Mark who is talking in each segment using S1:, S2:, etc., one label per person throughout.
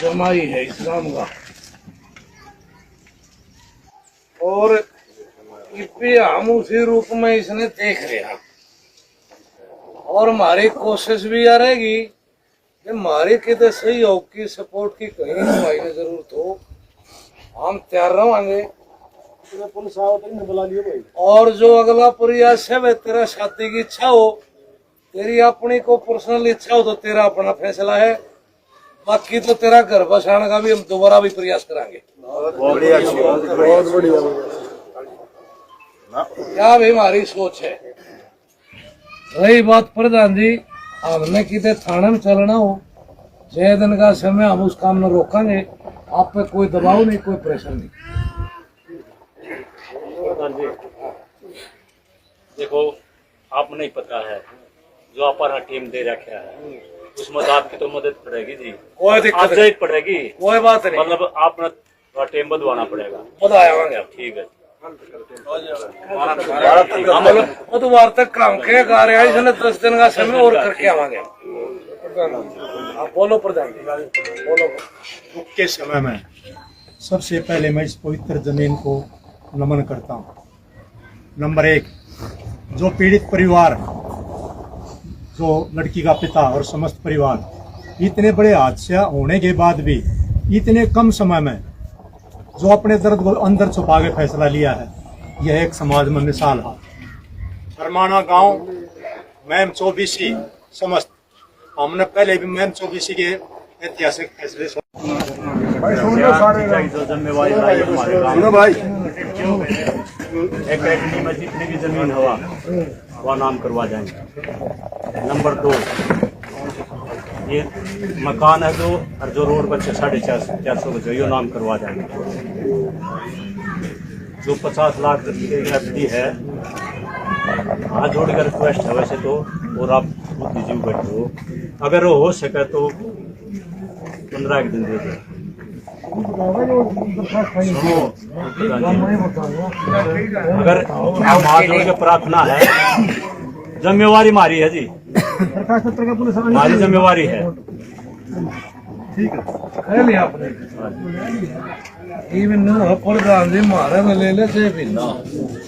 S1: जमाई है इस्लाम का। और इपे हम उसी रूप में इसने देख रहा और हमारी कोशिश भी आ रहेगी कि हमारी कितने सहयोग की सपोर्ट की कहीं दवाई में जरूरत हो हम तैयार रहेंगे।
S2: पुलिस आओ तो बुला लियो भाई।
S1: और जो अगला प्रयास है वह तेरा शादी की इच्छा हो, तेरी अपनी को पर्सनल इच्छा हो तो तेरा अपना फैसला है, बाकी तो तेरा घर बसाने का भी हम दोबारा भी प्रयास करेंगे।
S2: बहुत बढ़िया।
S1: क्या भी हमारी सोच है। रही बात प्रधान जी, हमने कितने थाने में चलना हो, 6 दिन का समय हम उस काम में रोकेंगे। आप पे कोई दबाव नहीं, कोई प्रेशर नहीं।
S3: प्रधान जी देखो, आप नहीं पता है जो अपना टीम दे रखा है उसमें आपकी तो मदद पड़ेगी जी।
S1: कोई दिक्कत नहीं
S3: पड़ेगी,
S1: कोई बात नहीं।
S3: मतलब आपने टीम बदवाना पड़ेगा।
S1: बताया
S3: ठीक है।
S1: तो वार्ता काम के कार्य है, इसने 10 दिन का समय और करके आवांगे। आप बोलो प्रधान जी, बोलो।
S2: दुख के समय में सबसे पहले मैं इस पवित्र जमीन को नमन करता हूँ। नंबर 1, जो पीड़ित परिवार, जो लड़की का पिता और समस्त परिवार, इतने बड़े हादसा होने के बाद भी इतने कम समय में जो अपने दर्द को अंदर छुपा के फैसला लिया है, यह एक समाज में मिसाल है। फरमाना गांव मैम 24 समस्त, हमने पहले भी मैम 24 के ऐतिहासिक फैसले
S3: सुनो भाई, एकेडमी में जितनी भी जमीन हुआ वह नाम करवा जाएंगे। नंबर 2, ये मकान है जो रोड बच्चे 450 बच्चे यो नाम करवा जाएंगे। जो 50 लाख की एफडी है, हाथ जोड़कर रिक्वेस्ट है वैसे तो, और आप दीजिए बैठे हो, अगर वो हो सके तो 15 दिन दे दो। अगर हाथ जोड़ के प्रार्थना है, जिम्मेवारी हमारी है जी, हमारी जिम्मेवारी है।
S2: ठीक है
S1: आपने प्रधान जी मारे में ले ले से भी ना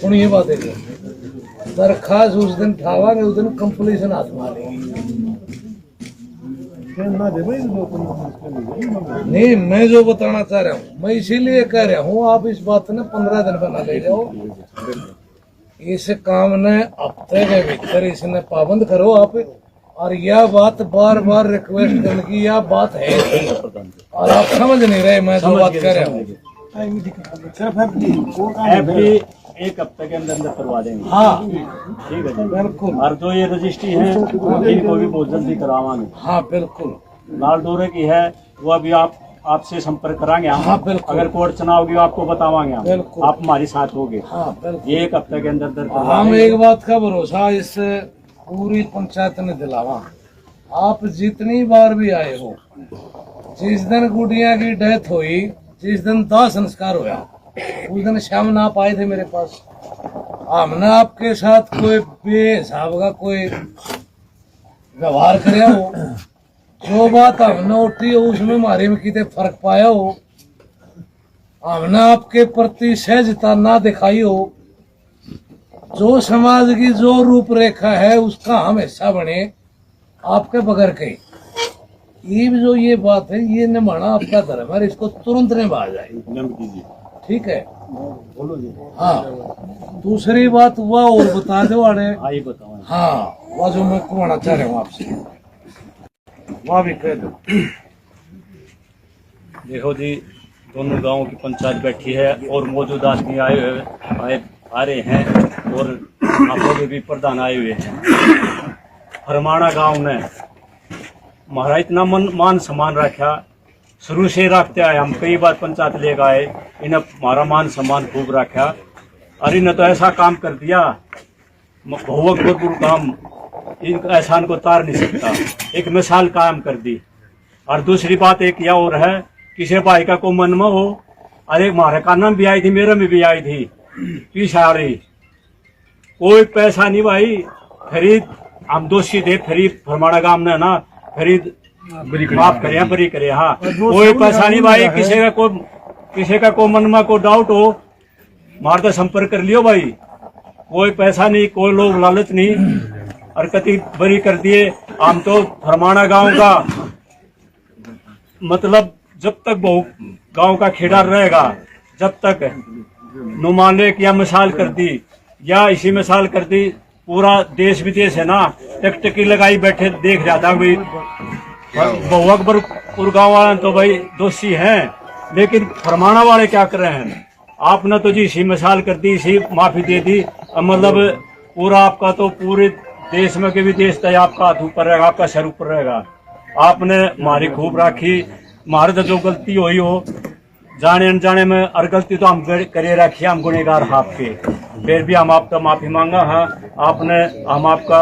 S1: सुनिए बात है। दरखास्त उस दिन ठावांगे, उस दिन कंप्लीशन हाथ मारेंगे। नहीं, मैं जो बताना चाह रहा हूँ, मैं इसीलिए कह रहा हूँ आप इस बात ने 15 दिन बना ले जाओ। इस काम ने हफ्ते के भीतर इसने पाबंद करो आप। और यह बात बार बार रिक्वेस्ट करने की यह बात है और आप समझ नहीं रहे मैं जो बात कह रहा हूँ।
S3: एक हफ्ते के अंदर करवा देंगे।
S1: हाँ
S3: ठीक है जी,
S1: बिल्कुल।
S3: और जो ये रजिस्ट्री है इनको भी बहुत जल्दी करवाएंगे।
S1: हाँ बिल्कुल।
S3: लाल डोरे की है वो अभी आपसे संपर्क कराएंगे हम।
S1: हाँ बिल्कुल।
S3: अगर कोर्ट चुनाव की आपको बतावाएंगे हम,
S1: बिल्कुल।
S3: आप हमारे साथ होगे।
S1: हाँ बिल्कुल।
S3: ये एक हफ्ते के अंदर
S1: हम एक बात का भरोसा इस पूरी पंचायत ने दिलावा, आप जितनी बार भी आए हो, जिस दिन गुड़िया की डेथ हुई, जिस दिन दाह संस्कार हुआ, उस दिन शाम ना आप आए थे मेरे पास। हमने आपके साथ कोई बेहिसाब का कोई व्यवहार कराया हो, जो बात हमने उठी हो उसमें हमारे में कितने फर्क पाया हो, हमने आपके प्रति सहजता ना दिखाई हो, जो समाज की जो रूपरेखा है उसका हम हिस्सा बने आपके बगैर के। ये जो ये बात है ये निभाना आपका धर्म है, इसको तुरंत निभा जाए। ठीक है,
S2: बोलो जी।
S1: हाँ दूसरी बात वह और बता दो अरे। हाँ वह जो मैं कहना चाह रहा हूँ आपसे वह भी कह दो।
S3: देखो जी, दोनों गांवों की पंचायत बैठी है और मौजूदा आदमी आ रहे हैं और आप भी प्रधान आए हुए हैं। फरमाना गांव ने हमारा इतना मान सम्मान रखा, शुरू से रखते आए। हम कई बार पंचायत ले गए, इन्हें हमारा मान सम्मान खूब रखा और इन्हें तो ऐसा काम कर दिया, भुवकपुर काम इन एहसान को तार नहीं सकता। एक मिसाल कायम कर दी। और दूसरी बात एक यह और है, किसी भाई का को मन में हो, अरे हमारे काना में भी आई थी, मेरे में भी आई थी, पिछाड़ी कोई पैसा नहीं भाई, खरीद हम दोषी थे। खरीद फरमाना गांव ने ना खरीद माफ करे, बरी करे। हाँ, कोई पैसा नहीं भाई, किसी का को मन में को डाउट हो मार तो संपर्क कर लियो भाई। कोई पैसा नहीं, कोई लोग लालच नहीं, हरकती बरी कर दिए। हम तो फरमाना गांव का मतलब जब तक वो गांव का खेड़ा रहेगा, जब तक नुमालिक या मिसाल कर दी या इसी मिसाल कर दी, पूरा देश विदेश है ना टकटकी लगाई बैठे देख जाता भाई। बहु अकबरपुर गाँव वाले तो भाई दोषी हैं, लेकिन फरमाना वाले क्या कर रहे हैं? आपने तो जी इसी मिसाल कर दी, इसी माफी दे दी, मतलब पूरा आपका तो पूरे देश में के भी देश तय आपका हाथ ऊपर रहेगा, आपका सर ऊपर रहेगा। आपने हमारी खूब राखी, हमारे तो जो गलती हुई हो जाने अनजाने में, और गलती तो हम करे रखी, हम गुनेगार आपके, फिर भी हम आपका माफी मांगा है। आपने हम आपका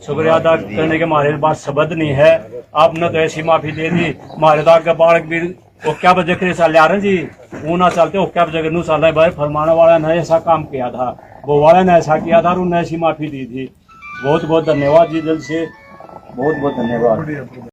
S3: शुक्रिया अदा करने के हमारे पास शब्द नहीं है। आपने तो ऐसी माफी दे दी, हमारे तो आगे बालक भी वो क्या बजे करे साल आ रहे जी, वो ना चलते वो क्या बजे नू साल भाई फरमाना वाला ने ऐसा काम किया था, वो वाले ने ऐसा किया था और उन्हें ऐसी माफी दी थी। बहुत बहुत धन्यवाद जी, दिल से बहुत बहुत धन्यवाद।